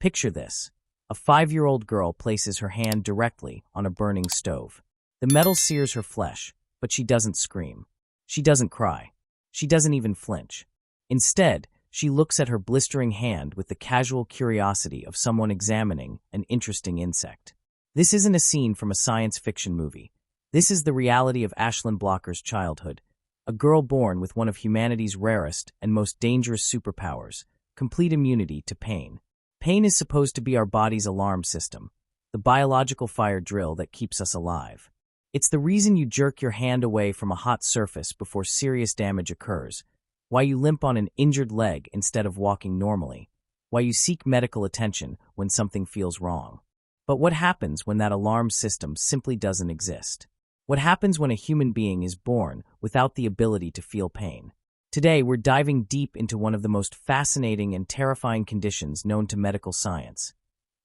Picture this. A 5-year-old girl places her hand directly on a burning stove. The metal sears her flesh, but she doesn't scream. She doesn't cry. She doesn't even flinch. Instead, she looks at her blistering hand with the casual curiosity of someone examining an interesting insect. This isn't a scene from a science fiction movie. This is the reality of Ashlyn Blocker's childhood, a girl born with one of humanity's rarest and most dangerous superpowers, complete immunity to pain. Pain is supposed to be our body's alarm system, the biological fire drill that keeps us alive. It's the reason you jerk your hand away from a hot surface before serious damage occurs, why you limp on an injured leg instead of walking normally, why you seek medical attention when something feels wrong. But what happens when that alarm system simply doesn't exist? What happens when a human being is born without the ability to feel pain? Today, we're diving deep into one of the most fascinating and terrifying conditions known to medical science.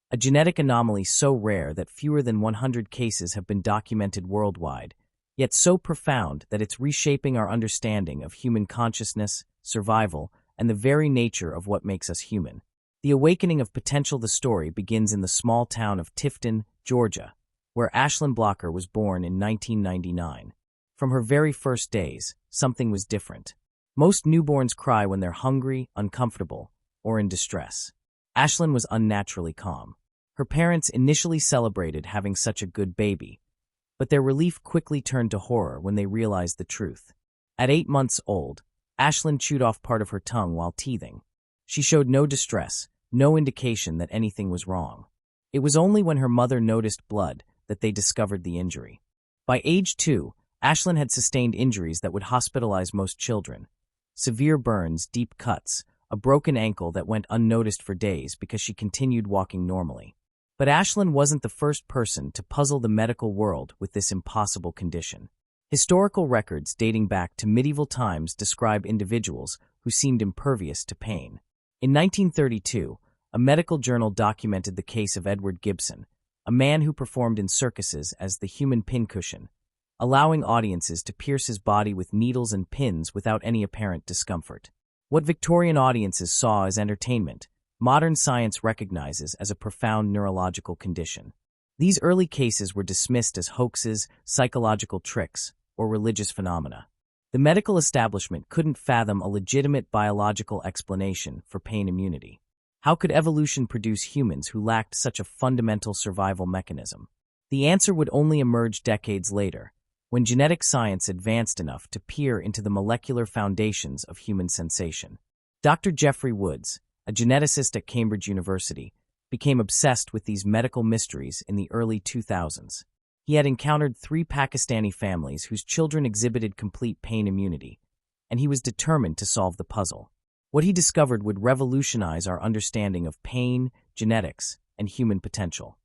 A genetic anomaly so rare that fewer than 100 cases have been documented worldwide, yet so profound that it's reshaping our understanding of human consciousness, survival, and the very nature of what makes us human. The awakening of potential. The story begins in the small town of Tifton, Georgia, where Ashlyn Blocker was born in 1999. From her very first days, something was different. Most newborns cry when they're hungry, uncomfortable, or in distress. Ashlyn was unnaturally calm. Her parents initially celebrated having such a good baby, but their relief quickly turned to horror when they realized the truth. At 8 months old, Ashlyn chewed off part of her tongue while teething. She showed no distress, no indication that anything was wrong. It was only when her mother noticed blood that they discovered the injury. By age 2, Ashlyn had sustained injuries that would hospitalize most children. Severe burns, deep cuts, a broken ankle that went unnoticed for days because she continued walking normally. But Ashlyn wasn't the first person to puzzle the medical world with this impossible condition. Historical records dating back to medieval times describe individuals who seemed impervious to pain. In 1932, a medical journal documented the case of Edward Gibson, a man who performed in circuses as the human pincushion, allowing audiences to pierce his body with needles and pins without any apparent discomfort. What Victorian audiences saw as entertainment, modern science recognizes as a profound neurological condition. These early cases were dismissed as hoaxes, psychological tricks, or religious phenomena. The medical establishment couldn't fathom a legitimate biological explanation for pain immunity. How could evolution produce humans who lacked such a fundamental survival mechanism? The answer would only emerge decades later, when genetic science advanced enough to peer into the molecular foundations of human sensation. Dr. Jeffrey Woods, a geneticist at Cambridge University, became obsessed with these medical mysteries in the early 2000s. He had encountered 3 Pakistani families whose children exhibited complete pain immunity, and he was determined to solve the puzzle. What he discovered would revolutionize our understanding of pain, genetics, and human potential.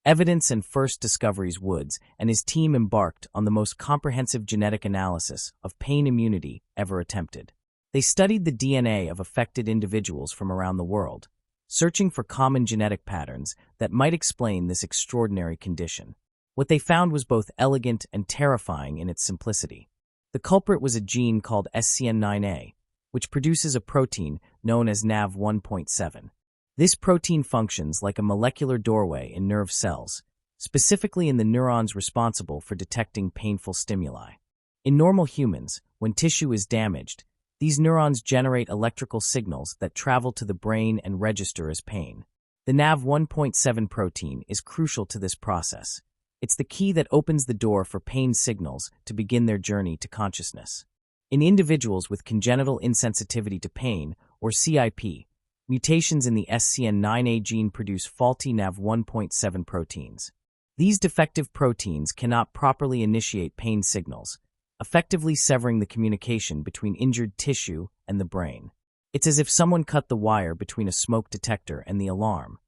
Evidence and first discoveries. Woods and his team embarked on the most comprehensive genetic analysis of pain immunity ever attempted. They studied the DNA of affected individuals from around the world, searching for common genetic patterns that might explain this extraordinary condition. What they found was both elegant and terrifying in its simplicity. The culprit was a gene called SCN9A, which produces a protein known as NaV1.7. This protein functions like a molecular doorway in nerve cells, specifically in the neurons responsible for detecting painful stimuli. In normal humans, when tissue is damaged, these neurons generate electrical signals that travel to the brain and register as pain. The NaV1.7 protein is crucial to this process. It's the key that opens the door for pain signals to begin their journey to consciousness. In individuals with congenital insensitivity to pain, or CIP, mutations in the SCN9A gene produce faulty NaV1.7 proteins. These defective proteins cannot properly initiate pain signals, effectively severing the communication between injured tissue and the brain. It's as if someone cut the wire between a smoke detector and the alarm.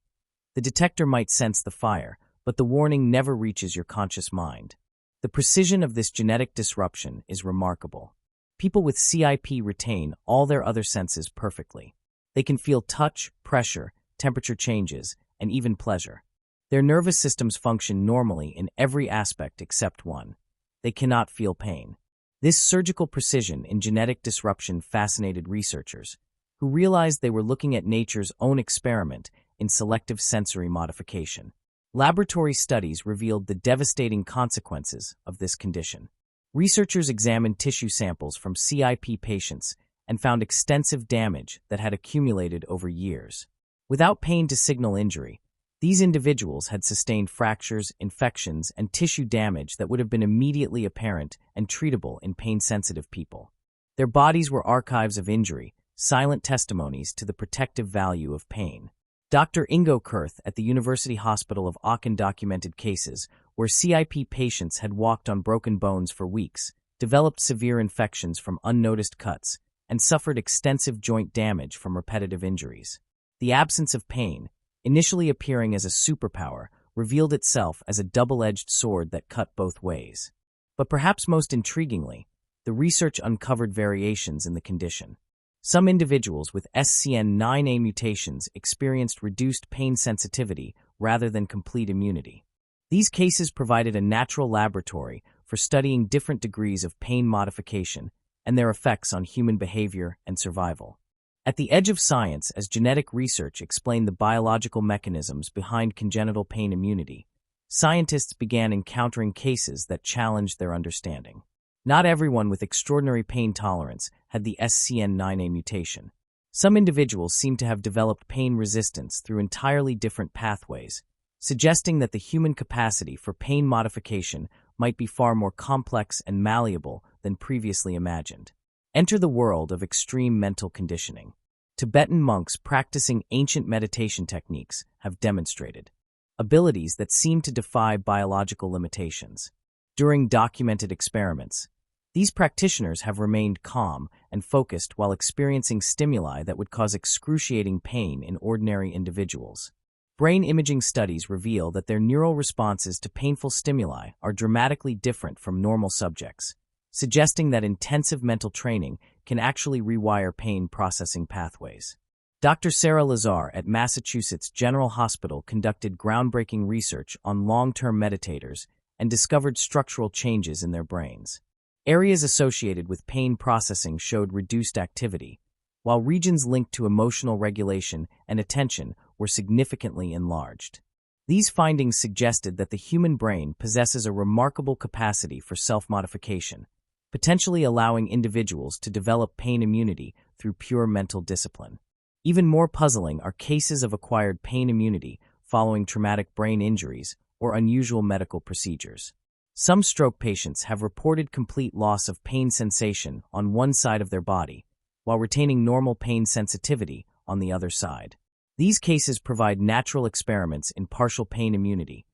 The detector might sense the fire, but the warning never reaches your conscious mind. The precision of this genetic disruption is remarkable. People with CIP retain all their other senses perfectly. They can feel touch, pressure, temperature changes, and even pleasure. Their nervous systems function normally in every aspect except one. They cannot feel pain. This surgical precision in genetic disruption fascinated researchers, who realized they were looking at nature's own experiment in selective sensory modification. Laboratory studies revealed the devastating consequences of this condition. Researchers examined tissue samples from CIP patients and found extensive damage that had accumulated over years. Without pain to signal injury, these individuals had sustained fractures, infections, and tissue damage that would have been immediately apparent and treatable in pain-sensitive people. Their bodies were archives of injury, silent testimonies to the protective value of pain. Dr. Ingo Kurth at the University Hospital of Aachen documented cases where CIP patients had walked on broken bones for weeks, developed severe infections from unnoticed cuts, and suffered extensive joint damage from repetitive injuries. The absence of pain, initially appearing as a superpower, revealed itself as a double-edged sword that cut both ways. But perhaps most intriguingly, the research uncovered variations in the condition. Some individuals with SCN9A mutations experienced reduced pain sensitivity rather than complete immunity. These cases provided a natural laboratory for studying different degrees of pain modification and their effects on human behavior and survival. At the edge of science, as genetic research explained the biological mechanisms behind congenital pain immunity, scientists began encountering cases that challenged their understanding. Not everyone with extraordinary pain tolerance had the SCN9A mutation. Some individuals seem to have developed pain resistance through entirely different pathways, suggesting that the human capacity for pain modification might be far more complex and malleable than previously imagined. Enter the world of extreme mental conditioning. Tibetan monks practicing ancient meditation techniques have demonstrated abilities that seem to defy biological limitations. During documented experiments, these practitioners have remained calm and focused while experiencing stimuli that would cause excruciating pain in ordinary individuals. Brain imaging studies reveal that their neural responses to painful stimuli are dramatically different from normal subjects, suggesting that intensive mental training can actually rewire pain processing pathways. Dr. Sarah Lazar at Massachusetts General Hospital conducted groundbreaking research on long-term meditators and discovered structural changes in their brains. Areas associated with pain processing showed reduced activity, while regions linked to emotional regulation and attention were significantly enlarged. These findings suggested that the human brain possesses a remarkable capacity for self-modification, potentially allowing individuals to develop pain immunity through pure mental discipline. Even more puzzling are cases of acquired pain immunity following traumatic brain injuries or unusual medical procedures. Some stroke patients have reported complete loss of pain sensation on one side of their body, while retaining normal pain sensitivity on the other side. These cases provide natural experiments in partial pain immunity,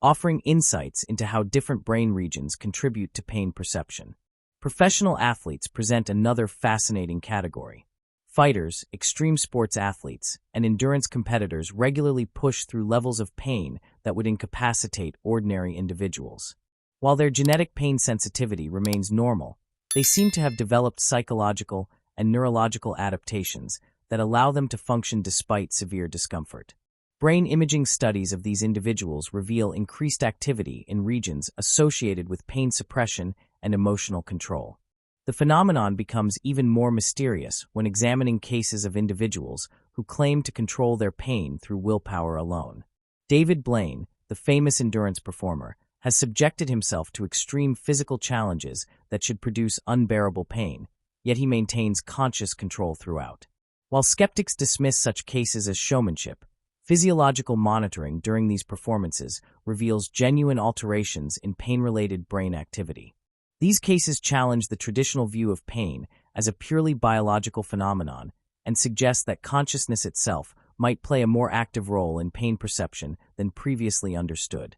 offering insights into how different brain regions contribute to pain perception. Professional athletes present another fascinating category. Fighters, extreme sports athletes, and endurance competitors regularly push through levels of pain that would incapacitate ordinary individuals. While their genetic pain sensitivity remains normal, they seem to have developed psychological and neurological adaptations that allow them to function despite severe discomfort. Brain imaging studies of these individuals reveal increased activity in regions associated with pain suppression and emotional control. The phenomenon becomes even more mysterious when examining cases of individuals who claim to control their pain through willpower alone. David Blaine, the famous endurance performer, has subjected himself to extreme physical challenges that should produce unbearable pain, yet he maintains conscious control throughout. While skeptics dismiss such cases as showmanship, physiological monitoring during these performances reveals genuine alterations in pain-related brain activity. These cases challenge the traditional view of pain as a purely biological phenomenon and suggest that consciousness itself might play a more active role in pain perception than previously understood.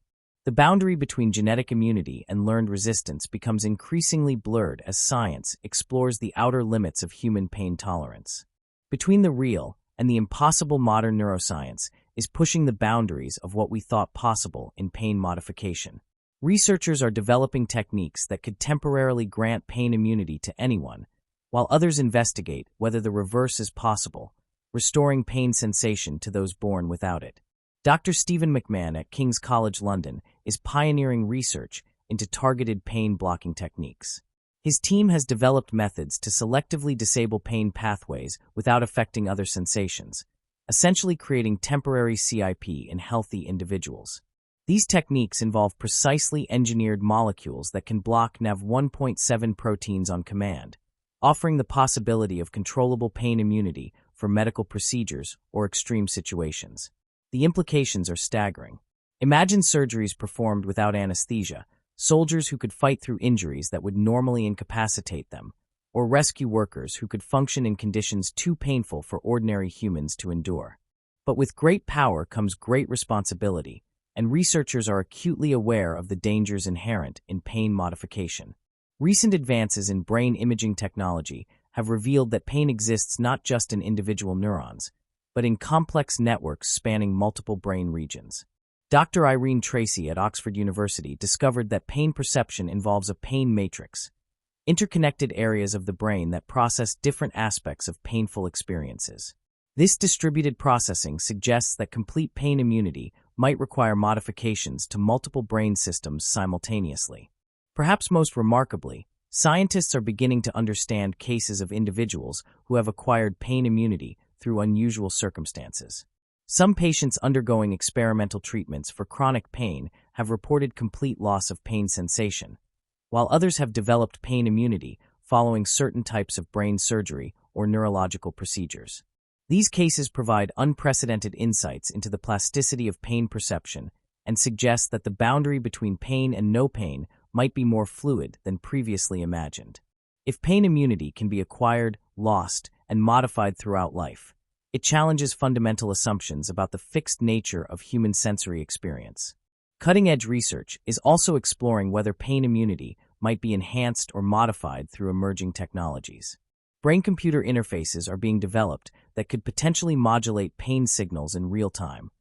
The boundary between genetic immunity and learned resistance becomes increasingly blurred as science explores the outer limits of human pain tolerance. Between the real and the impossible, modern neuroscience is pushing the boundaries of what we thought possible in pain modification. Researchers are developing techniques that could temporarily grant pain immunity to anyone, while others investigate whether the reverse is possible, restoring pain sensation to those born without it. Dr. Stephen McMahon at King's College London is pioneering research into targeted pain-blocking techniques. His team has developed methods to selectively disable pain pathways without affecting other sensations, essentially creating temporary CIP in healthy individuals. These techniques involve precisely engineered molecules that can block NaV1.7 proteins on command, offering the possibility of controllable pain immunity for medical procedures or extreme situations. The implications are staggering. Imagine surgeries performed without anesthesia, soldiers who could fight through injuries that would normally incapacitate them, or rescue workers who could function in conditions too painful for ordinary humans to endure. But with great power comes great responsibility, and researchers are acutely aware of the dangers inherent in pain modification. Recent advances in brain imaging technology have revealed that pain exists not just in individual neurons, but in complex networks spanning multiple brain regions. Dr. Irene Tracy at Oxford University discovered that pain perception involves a pain matrix, interconnected areas of the brain that process different aspects of painful experiences. This distributed processing suggests that complete pain immunity might require modifications to multiple brain systems simultaneously. Perhaps most remarkably, scientists are beginning to understand cases of individuals who have acquired pain immunity through unusual circumstances. Some patients undergoing experimental treatments for chronic pain have reported complete loss of pain sensation, while others have developed pain immunity following certain types of brain surgery or neurological procedures. These cases provide unprecedented insights into the plasticity of pain perception and suggest that the boundary between pain and no pain might be more fluid than previously imagined. If pain immunity can be acquired, lost, and modified throughout life, it challenges fundamental assumptions about the fixed nature of human sensory experience. Cutting-edge research is also exploring whether pain immunity might be enhanced or modified through emerging technologies. Brain-computer interfaces are being developed that could potentially modulate pain signals in real time,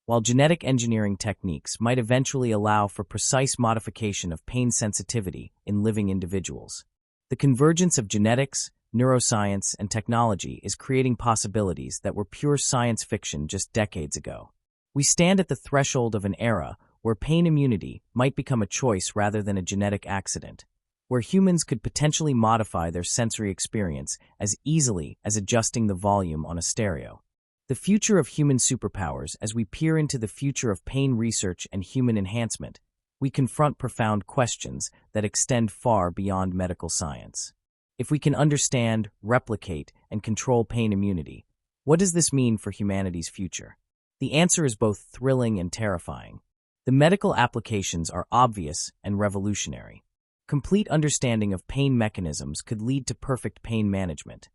while genetic engineering techniques might eventually allow for precise modification of pain sensitivity in living individuals. The convergence of genetics, neuroscience, and technology is creating possibilities that were pure science fiction just decades ago. We stand at the threshold of an era where pain immunity might become a choice rather than a genetic accident, where humans could potentially modify their sensory experience as easily as adjusting the volume on a stereo. The future of human superpowers. As we peer into the future of pain research and human enhancement, we confront profound questions that extend far beyond medical science. If we can understand, replicate, and control pain immunity, what does this mean for humanity's future? The answer is both thrilling and terrifying. The medical applications are obvious and revolutionary. Complete understanding of pain mechanisms could lead to perfect pain management,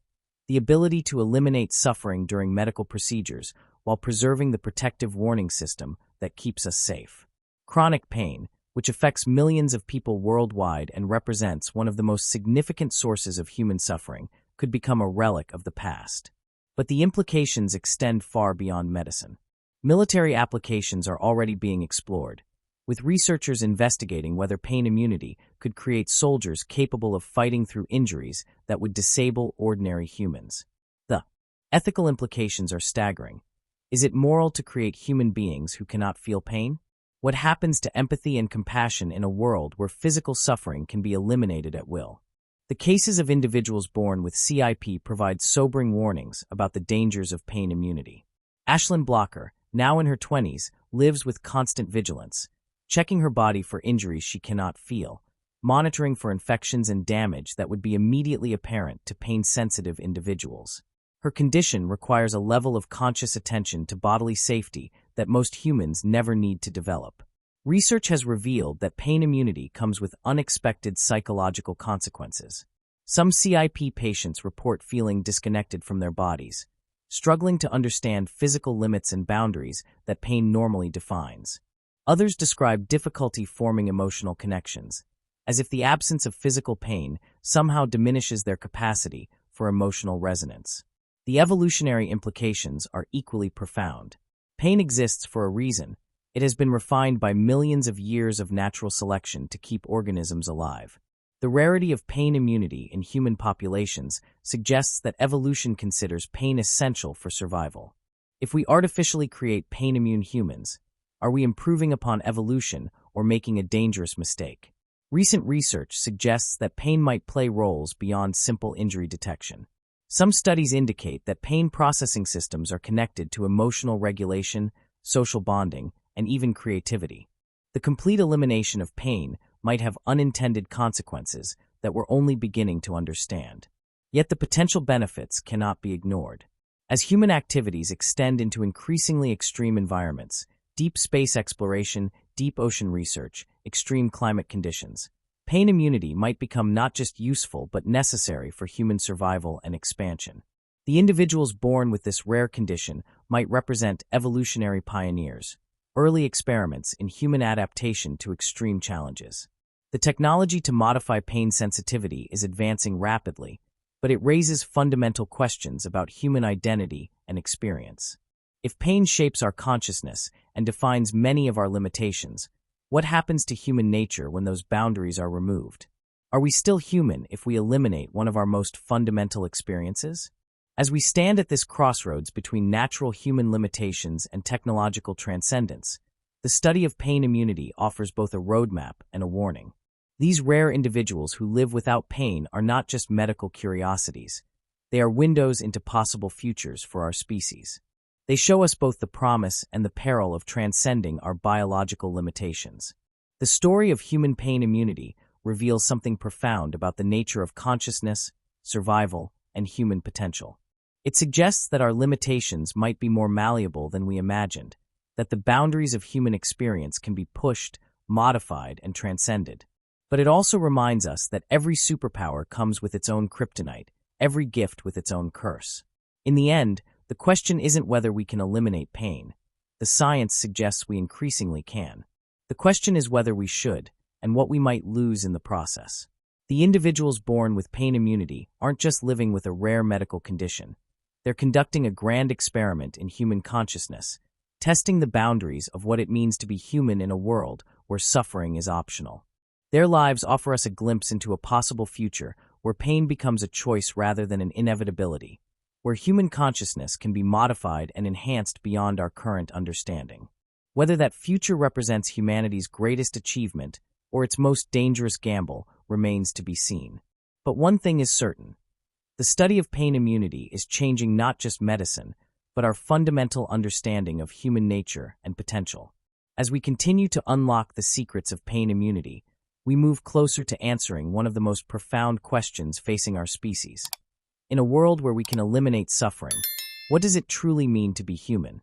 the ability to eliminate suffering during medical procedures while preserving the protective warning system that keeps us safe. Chronic pain, which affects millions of people worldwide and represents one of the most significant sources of human suffering, could become a relic of the past. But the implications extend far beyond medicine. Military applications are already being explored, with researchers investigating whether pain immunity could create soldiers capable of fighting through injuries that would disable ordinary humans. The ethical implications are staggering. Is it moral to create human beings who cannot feel pain? What happens to empathy and compassion in a world where physical suffering can be eliminated at will? The cases of individuals born with CIP provide sobering warnings about the dangers of pain immunity. Ashlyn Blocker, now in her 20s, lives with constant vigilance, checking her body for injuries she cannot feel, monitoring for infections and damage that would be immediately apparent to pain-sensitive individuals. Her condition requires a level of conscious attention to bodily safety that most humans never need to develop. Research has revealed that pain immunity comes with unexpected psychological consequences. Some CIP patients report feeling disconnected from their bodies, struggling to understand physical limits and boundaries that pain normally defines. Others describe difficulty forming emotional connections, as if the absence of physical pain somehow diminishes their capacity for emotional resonance. The evolutionary implications are equally profound. Pain exists for a reason. It has been refined by millions of years of natural selection to keep organisms alive. The rarity of pain immunity in human populations suggests that evolution considers pain essential for survival. If we artificially create pain-immune humans, are we improving upon evolution or making a dangerous mistake? Recent research suggests that pain might play roles beyond simple injury detection. Some studies indicate that pain processing systems are connected to emotional regulation, social bonding, and even creativity. The complete elimination of pain might have unintended consequences that we're only beginning to understand. Yet the potential benefits cannot be ignored. As human activities extend into increasingly extreme environments, deep space exploration, deep ocean research, extreme climate conditions, pain immunity might become not just useful but necessary for human survival and expansion. The individuals born with this rare condition might represent evolutionary pioneers, early experiments in human adaptation to extreme challenges. The technology to modify pain sensitivity is advancing rapidly, but it raises fundamental questions about human identity and experience. If pain shapes our consciousness and defines many of our limitations, what happens to human nature when those boundaries are removed? Are we still human if we eliminate one of our most fundamental experiences? As we stand at this crossroads between natural human limitations and technological transcendence, the study of pain immunity offers both a roadmap and a warning. These rare individuals who live without pain are not just medical curiosities. They are windows into possible futures for our species. They show us both the promise and the peril of transcending our biological limitations. The story of human pain immunity reveals something profound about the nature of consciousness, survival, and human potential. It suggests that our limitations might be more malleable than we imagined, that the boundaries of human experience can be pushed, modified, and transcended. But it also reminds us that every superpower comes with its own kryptonite, every gift with its own curse. In the end, the question isn't whether we can eliminate pain. The science suggests we increasingly can. The question is whether we should, and what we might lose in the process. The individuals born with pain immunity aren't just living with a rare medical condition. They're conducting a grand experiment in human consciousness, testing the boundaries of what it means to be human in a world where suffering is optional. Their lives offer us a glimpse into a possible future where pain becomes a choice rather than an inevitability, where human consciousness can be modified and enhanced beyond our current understanding. Whether that future represents humanity's greatest achievement or its most dangerous gamble remains to be seen. But one thing is certain. The study of pain immunity is changing not just medicine, but our fundamental understanding of human nature and potential. As we continue to unlock the secrets of pain immunity, we move closer to answering one of the most profound questions facing our species. In a world where we can eliminate suffering, what does it truly mean to be human?